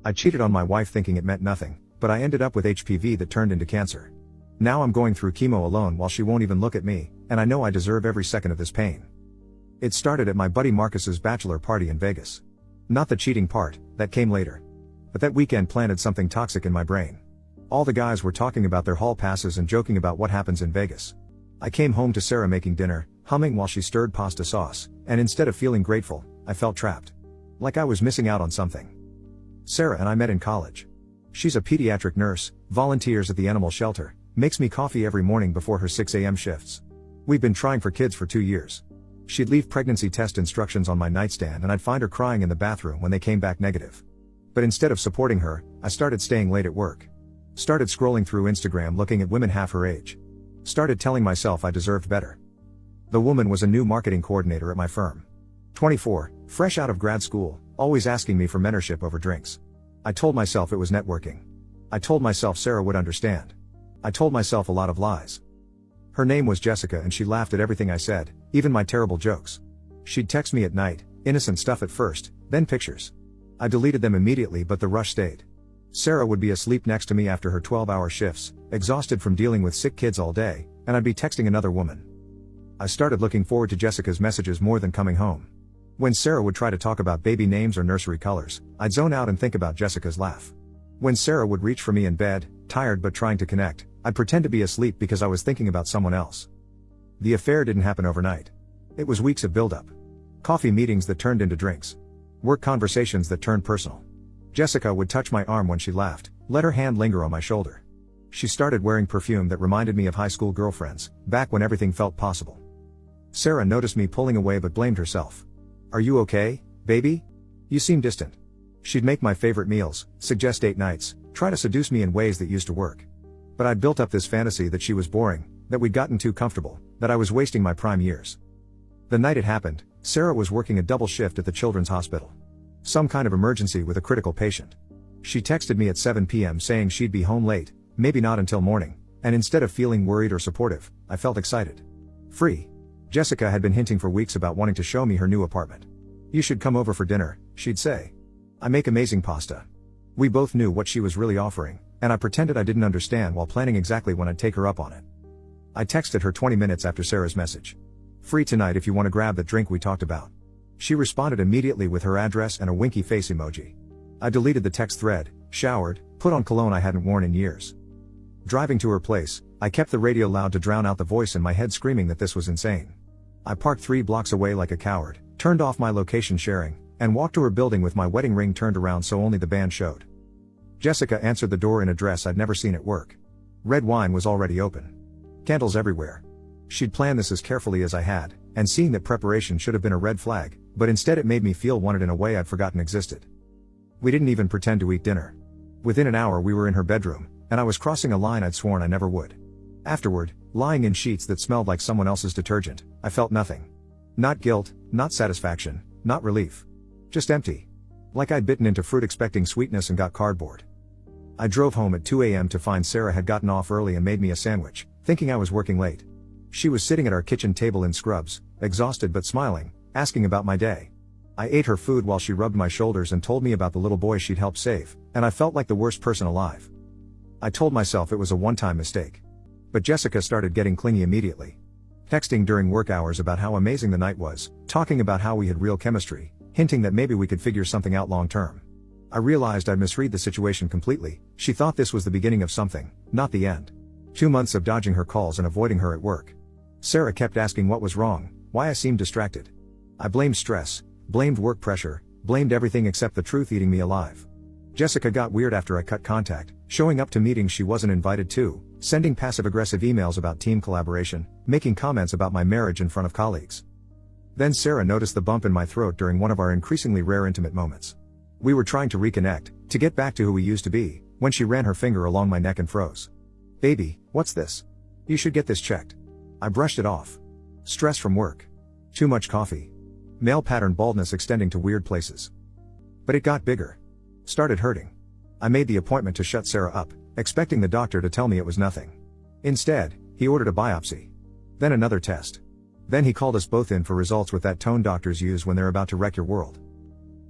I cheated on my wife thinking it meant nothing, but I ended up with HPV that turned into cancer. Now I'm going through chemo alone while she won't even look at me, and I know I deserve every second of this pain. It started at my buddy Marcus's bachelor party in Vegas. Not the cheating part, that came later. But that weekend planted something toxic in my brain. All the guys were talking about their hall passes and joking about what happens in Vegas. I came home to Sarah making dinner, humming while she stirred pasta sauce, and instead of feeling grateful, I felt trapped. Like I was missing out on something. Sarah and I met in college. She's a pediatric nurse, volunteers at the animal shelter, makes me coffee every morning before her 6 a.m. shifts. We've been trying for kids for 2 years. She'd leave pregnancy test instructions on my nightstand and I'd find her crying in the bathroom when they came back negative. But instead of supporting her, I started staying late at work. Started scrolling through Instagram looking at women half her age. Started telling myself I deserved better. The woman was a new marketing coordinator at my firm. 24, fresh out of grad school, always asking me for mentorship over drinks. I told myself it was networking. I told myself Sarah would understand. I told myself a lot of lies. Her name was Jessica and she laughed at everything I said, even my terrible jokes. She'd text me at night, innocent stuff at first, then pictures. I deleted them immediately but the rush stayed. Sarah would be asleep next to me after her 12-hour shifts, exhausted from dealing with sick kids all day, and I'd be texting another woman. I started looking forward to Jessica's messages more than coming home. When Sarah would try to talk about baby names or nursery colors, I'd zone out and think about Jessica's laugh. When Sarah would reach for me in bed, tired but trying to connect, I'd pretend to be asleep because I was thinking about someone else. The affair didn't happen overnight. It was weeks of buildup. Coffee meetings that turned into drinks. Work conversations that turned personal. Jessica would touch my arm when she laughed, let her hand linger on my shoulder. She started wearing perfume that reminded me of high school girlfriends, back when everything felt possible. Sarah noticed me pulling away but blamed herself. "Are you okay, baby? You seem distant." She'd make my favorite meals, suggest date nights, try to seduce me in ways that used to work. But I'd built up this fantasy that she was boring, that we'd gotten too comfortable, that I was wasting my prime years. The night it happened, Sarah was working a double shift at the children's hospital. Some kind of emergency with a critical patient. She texted me at 7 p.m. saying she'd be home late, maybe not until morning, and instead of feeling worried or supportive, I felt excited. Free. Jessica had been hinting for weeks about wanting to show me her new apartment. "You should come over for dinner," she'd say. "I make amazing pasta." We both knew what she was really offering, and I pretended I didn't understand while planning exactly when I'd take her up on it. I texted her 20 minutes after Sarah's message. "Free tonight if you want to grab that drink we talked about." She responded immediately with her address and a winky face emoji. I deleted the text thread, showered, put on cologne I hadn't worn in years. Driving to her place, I kept the radio loud to drown out the voice in my head screaming that this was insane. I parked 3 blocks away like a coward, turned off my location sharing, and walked to her building with my wedding ring turned around so only the band showed. Jessica answered the door in a dress I'd never seen at work. Red wine was already open. Candles everywhere. She'd planned this as carefully as I had, and seeing that preparation should have been a red flag, but instead it made me feel wanted in a way I'd forgotten existed. We didn't even pretend to eat dinner. Within an hour we were in her bedroom, and I was crossing a line I'd sworn I never would. Afterward, lying in sheets that smelled like someone else's detergent, I felt nothing. Not guilt, not satisfaction, not relief. Just empty. Like I'd bitten into fruit expecting sweetness and got cardboard. I drove home at 2 a.m. to find Sarah had gotten off early and made me a sandwich, thinking I was working late. She was sitting at our kitchen table in scrubs, exhausted but smiling, asking about my day. I ate her food while she rubbed my shoulders and told me about the little boy she'd helped save, and I felt like the worst person alive. I told myself it was a one-time mistake. But Jessica started getting clingy immediately. Texting during work hours about how amazing the night was, talking about how we had real chemistry, hinting that maybe we could figure something out long term. I realized I'd misread the situation completely. She thought this was the beginning of something, not the end. 2 months of dodging her calls and avoiding her at work. Sarah kept asking what was wrong, why I seemed distracted. I blamed stress, blamed work pressure, blamed everything except the truth eating me alive. Jessica got weird after I cut contact, showing up to meetings she wasn't invited to, sending passive-aggressive emails about team collaboration, making comments about my marriage in front of colleagues. Then Sarah noticed the bump in my throat during one of our increasingly rare intimate moments. We were trying to reconnect, to get back to who we used to be, when she ran her finger along my neck and froze. "Baby, what's this? You should get this checked." I brushed it off. Stress from work. Too much coffee. Male pattern baldness extending to weird places. But it got bigger. Started hurting. I made the appointment to shut Sarah up, expecting the doctor to tell me it was nothing. Instead, he ordered a biopsy. Then another test. Then he called us both in for results with that tone doctors use when they're about to wreck your world.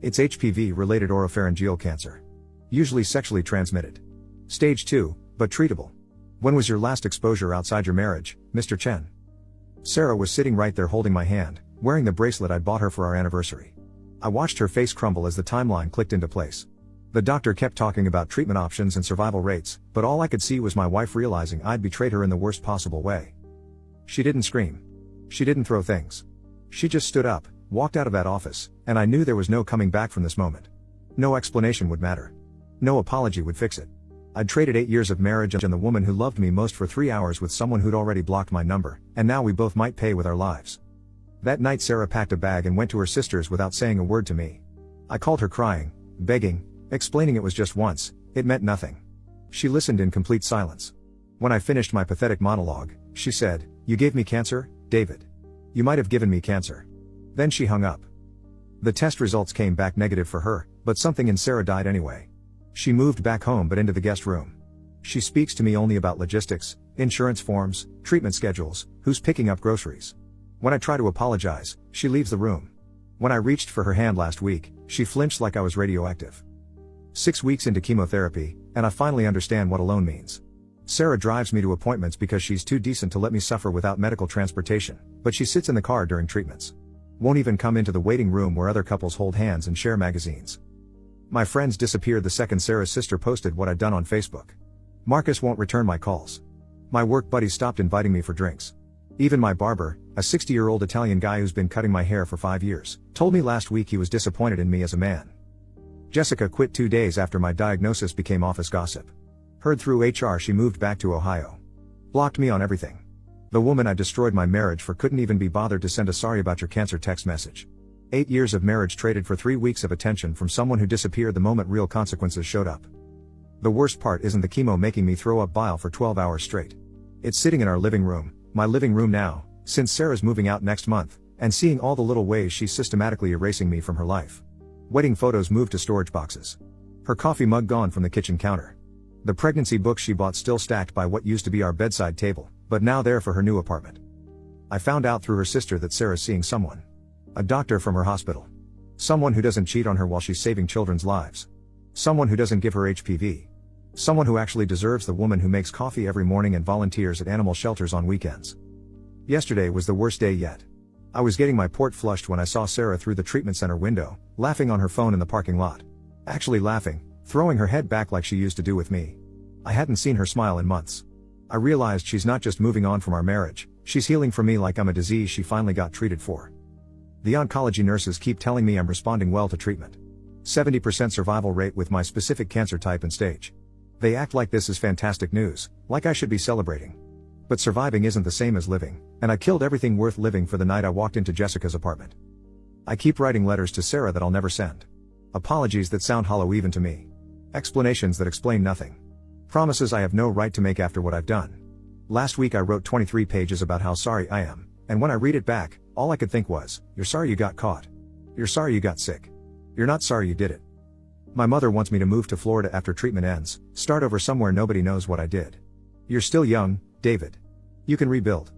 It's HPV-related oropharyngeal cancer. Usually sexually transmitted. Stage 2, but treatable. When was your last exposure outside your marriage, Mr. Chen? Sarah was sitting right there holding my hand, wearing the bracelet I'd bought her for our anniversary. I watched her face crumble as the timeline clicked into place. The doctor kept talking about treatment options and survival rates, but all I could see was my wife realizing I'd betrayed her in the worst possible way. She didn't scream. She didn't throw things. She just stood up, walked out of that office, and I knew there was no coming back from this moment. No explanation would matter. No apology would fix it. I'd traded 8 years of marriage and the woman who loved me most for 3 hours with someone who'd already blocked my number, and now we both might pay with our lives. That night Sarah packed a bag and went to her sister's without saying a word to me. I called her crying, begging, explaining it was just once, it meant nothing. She listened in complete silence. When I finished my pathetic monologue, she said, "You gave me cancer, David. You might have given me cancer." Then she hung up. The test results came back negative for her, but something in Sarah died anyway. She moved back home but into the guest room. She speaks to me only about logistics, insurance forms, treatment schedules, who's picking up groceries. When I try to apologize, she leaves the room. When I reached for her hand last week, she flinched like I was radioactive. 6 weeks into chemotherapy, and I finally understand what alone means. Sarah drives me to appointments because she's too decent to let me suffer without medical transportation, but she sits in the car during treatments. Won't even come into the waiting room where other couples hold hands and share magazines. My friends disappeared the second Sarah's sister posted what I'd done on Facebook. Marcus won't return my calls. My work buddies stopped inviting me for drinks. Even my barber, a 60-year-old Italian guy who's been cutting my hair for 5 years, told me last week he was disappointed in me as a man. Jessica quit 2 days after my diagnosis became office gossip. Heard through HR she moved back to Ohio. Blocked me on everything. The woman I destroyed my marriage for couldn't even be bothered to send a sorry about your cancer text message. 8 years of marriage traded for 3 weeks of attention from someone who disappeared the moment real consequences showed up. The worst part isn't the chemo making me throw up bile for 12 hours straight. It's sitting in our living room, my living room now, since Sarah's moving out next month, and seeing all the little ways she's systematically erasing me from her life. Wedding photos moved to storage boxes. Her coffee mug gone from the kitchen counter. The pregnancy book she bought still stacked by what used to be our bedside table, but now there for her new apartment. I found out through her sister that Sarah's seeing someone. A doctor from her hospital. Someone who doesn't cheat on her while she's saving children's lives. Someone who doesn't give her HPV. Someone who actually deserves the woman who makes coffee every morning and volunteers at animal shelters on weekends. Yesterday was the worst day yet. I was getting my port flushed when I saw Sarah through the treatment center window, laughing on her phone in the parking lot. Actually laughing, throwing her head back like she used to do with me. I hadn't seen her smile in months. I realized she's not just moving on from our marriage, she's healing from me like I'm a disease she finally got treated for. The oncology nurses keep telling me I'm responding well to treatment. 70% survival rate with my specific cancer type and stage. They act like this is fantastic news, like I should be celebrating. But surviving isn't the same as living, and I killed everything worth living for the night I walked into Jessica's apartment. I keep writing letters to Sarah that I'll never send. Apologies that sound hollow even to me. Explanations that explain nothing. Promises I have no right to make after what I've done. Last week I wrote 23 pages about how sorry I am, and when I read it back, all I could think was, you're sorry you got caught. You're sorry you got sick. You're not sorry you did it. My mother wants me to move to Florida after treatment ends, start over somewhere nobody knows what I did. You're still young, David. You can rebuild.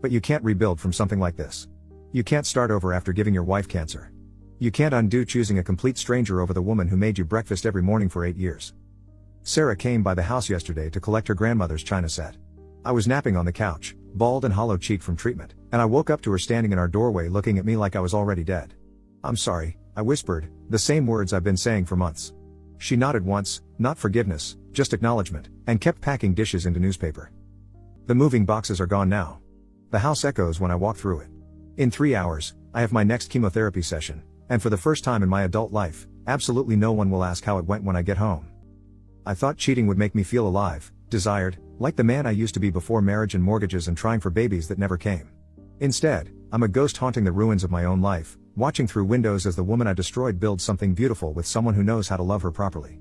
But you can't rebuild from something like this. You can't start over after giving your wife cancer. You can't undo choosing a complete stranger over the woman who made you breakfast every morning for 8 years. Sarah came by the house yesterday to collect her grandmother's china set. I was napping on the couch, bald and hollow-cheeked from treatment, and I woke up to her standing in our doorway looking at me like I was already dead. I'm sorry, I whispered, the same words I've been saying for months. She nodded once, not forgiveness, just acknowledgement, and kept packing dishes into newspaper. The moving boxes are gone now. The house echoes when I walk through it. In 3 hours, I have my next chemotherapy session, and for the first time in my adult life, absolutely no one will ask how it went when I get home. I thought cheating would make me feel alive, desired, like the man I used to be before marriage and mortgages and trying for babies that never came. Instead, I'm a ghost haunting the ruins of my own life, watching through windows as the woman I destroyed builds something beautiful with someone who knows how to love her properly.